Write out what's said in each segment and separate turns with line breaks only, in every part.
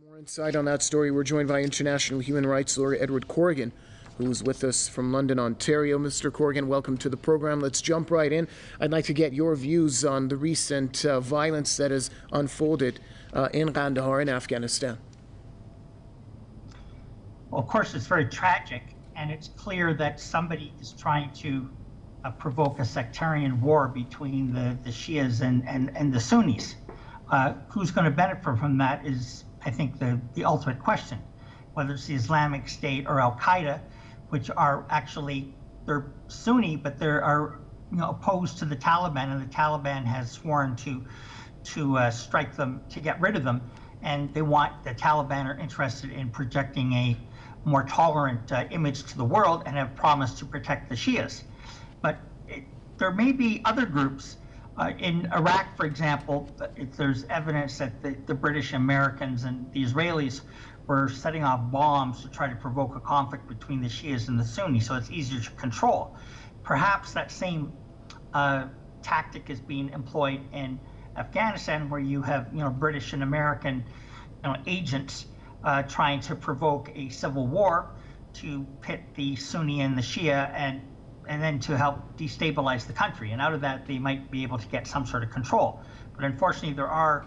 More insight on that story. We're joined by international human rights lawyer Edward Corrigan, who's with us from London, Ontario. Mr. Corrigan, welcome to the program. Let's jump right in. I'd like to get your views on the recent violence that has unfolded in Kandahar in Afghanistan.
Well, of course, it's very tragic, and it's clear that somebody is trying to provoke a sectarian war between the Shias and the Sunnis. Who's going to benefit from that is, I think, the ultimate question. Whether it's the Islamic State or Al-Qaeda, which are actually, they're Sunni, but they are opposed to the Taliban, and the Taliban has sworn to strike them, to get rid of them, and the Taliban are interested in projecting a more tolerant image to the world and have promised to protect the Shias. But there may be other groups. In Iraq, for example, there's evidence that the British, Americans, and the Israelis were setting off bombs to try to provoke a conflict between the Shias and the Sunnis, so it's easier to control. Perhaps that same tactic is being employed in Afghanistan, where you have British and American agents trying to provoke a civil war to pit the Sunni and the Shia, and then to help destabilize the country. And out of that, they might be able to get some sort of control. But unfortunately, there are,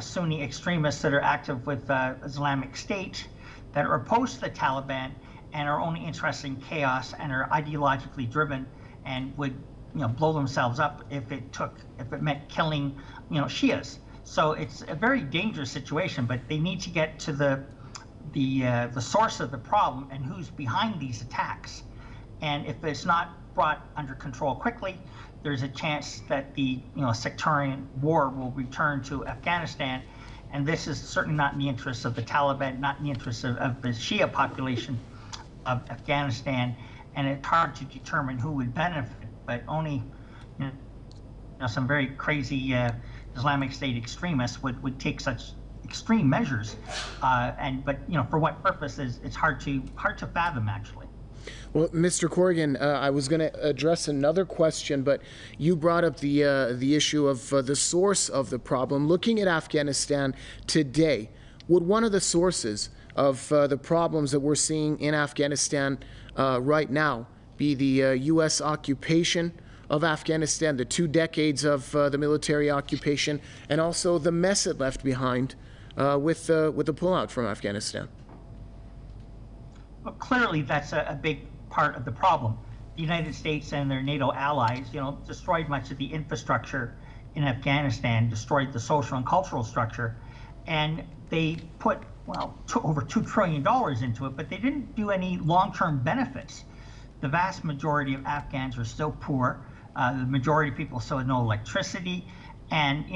Sunni extremists that are active with Islamic State that are opposed to the Taliban and are only interested in chaos and are ideologically driven and would, blow themselves up if it meant killing, Shias. So it's a very dangerous situation. But they need to get to the source of the problem and who's behind these attacks. And if it's not brought under control quickly, there's a chance that the sectarian war will return to Afghanistan. And this is certainly not in the interests of the Taliban, not in the interests of the Shia population of Afghanistan. And it's hard to determine who would benefit, but only some very crazy Islamic State extremists would take such extreme measures. But for what purpose it's hard to fathom, actually.
Well, Mr. Corrigan, I was going to address another question, but you brought up the issue of the source of the problem. Looking at Afghanistan today, would one of the sources of the problems that we're seeing in Afghanistan right now be the U.S. occupation of Afghanistan, the 2 decades of the military occupation, and also the mess it left behind with the pullout from Afghanistan?
Well, clearly, that's a big part of the problem. The United States and their NATO allies, destroyed much of the infrastructure in Afghanistan, destroyed the social and cultural structure, and they put, over $2 trillion into it, but they didn't do any long-term benefits. The vast majority of Afghans are still poor. The majority of people still have no electricity, and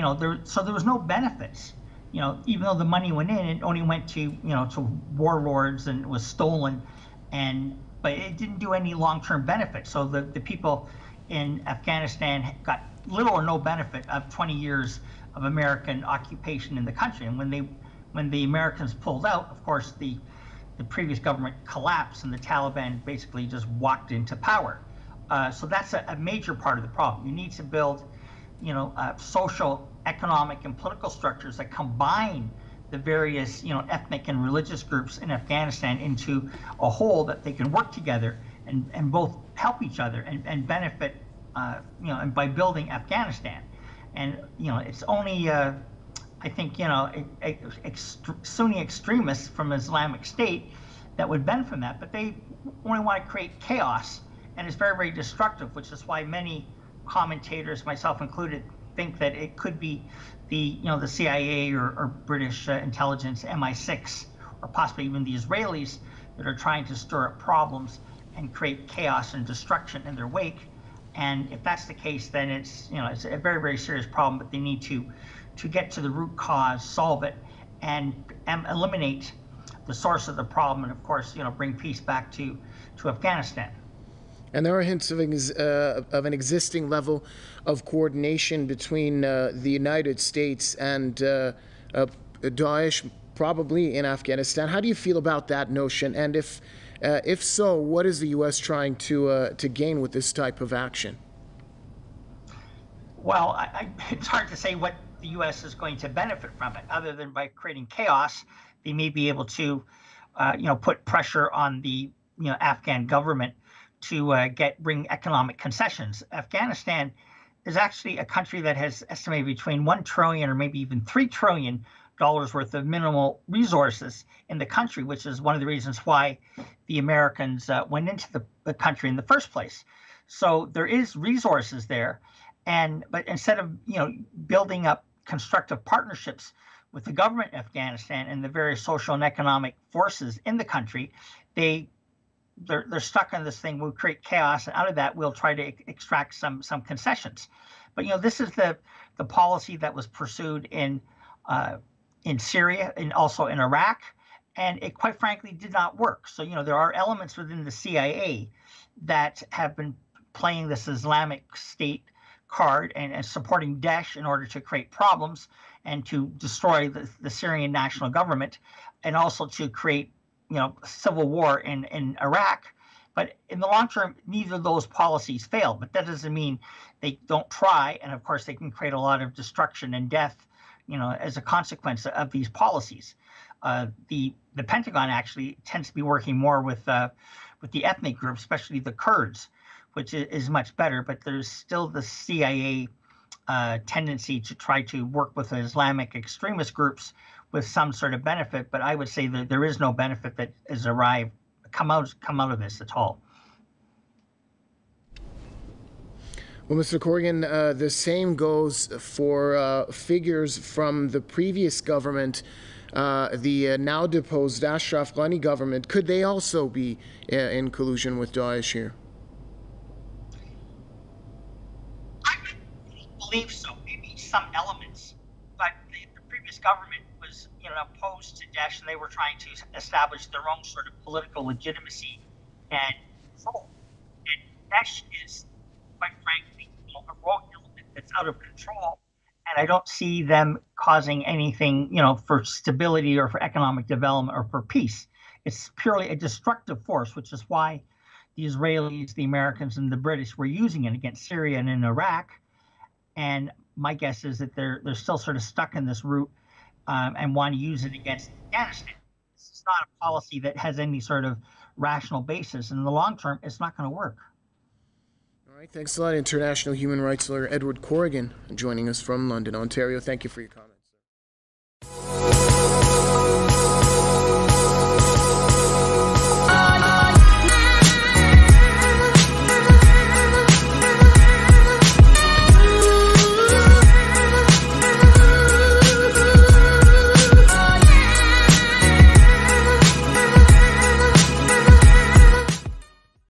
so there was no benefits. Even though the money went in, it only went to warlords and was stolen, but it didn't do any long-term benefit. So the people in Afghanistan got little or no benefit of 20 years of American occupation in the country. And when the Americans pulled out, of course, the previous government collapsed and the Taliban basically just walked into power. So that's a major part of the problem. You need to build, social, economic, and political structures that combine the various, ethnic and religious groups in Afghanistan into a whole that they can work together and both help each other and benefit, and by building Afghanistan. And, it's only, I think, Sunni extremists from Islamic State that would benefit from that, but they only want to create chaos, and it's very, very destructive, which is why many commentators, myself included, think that it could be the CIA or British intelligence, MI6, or possibly even the Israelis that are trying to stir up problems and create chaos and destruction in their wake. And if that's the case, then it's a very, very serious problem. But they need to get to the root cause, solve it, and eliminate the source of the problem, and of course, bring peace back to Afghanistan.
And there are hints of an existing level of coordination between the United States and Daesh, probably in Afghanistan. How do you feel about that notion? And if so, what is the U.S. trying to gain with this type of action?
Well, it's hard to say what the U.S. is going to benefit from it, other than by creating chaos. They may be able to, put pressure on the Afghan government to bring economic concessions. Afghanistan is actually a country that has estimated between $1 trillion or maybe even $3 trillion worth of minimal resources in the country, which is one of the reasons why the Americans went into the country in the first place. So there is resources there, but instead of building up constructive partnerships with the government of Afghanistan and the various social and economic forces in the country, they're stuck on this thing. We'll create chaos, and out of that, we'll try to extract some concessions. But this is the policy that was pursued in Syria and also in Iraq, and it quite frankly did not work. So there are elements within the CIA that have been playing this Islamic State card and supporting Daesh in order to create problems and to destroy the Syrian national government, and also to create civil war in Iraq. But in the long term, neither of those policies fail. But that doesn't mean they don't try. And of course, they can create a lot of destruction and death, as a consequence of these policies. The Pentagon actually tends to be working more with the ethnic groups, especially the Kurds, which is much better. But there's still the CIA tendency to try to work with the Islamic extremist groups with some sort of benefit. But I would say that there is no benefit that has come out of this at all.
Well, Mr. Corrigan, the same goes for figures from the previous government, the now deposed Ashraf Ghani government. Could they also be in collusion with Daesh here?
I would believe so, maybe some elements, but the previous government was opposed to Daesh, and they were trying to establish their own sort of political legitimacy and control. And Daesh is, quite frankly, a rogue element that's out of control, and I don't see them causing anything, for stability or for economic development or for peace. It's purely a destructive force, which is why the Israelis, the Americans, and the British were using it against Syria and in Iraq. And my guess is that they're still sort of stuck in this route and want to use it against Afghanistan. This is not a policy that has any sort of rational basis. In the long term, it's not going to work.
All right, thanks a lot, international human rights lawyer Edward Corrigan, joining us from London, Ontario. Thank you for your comments.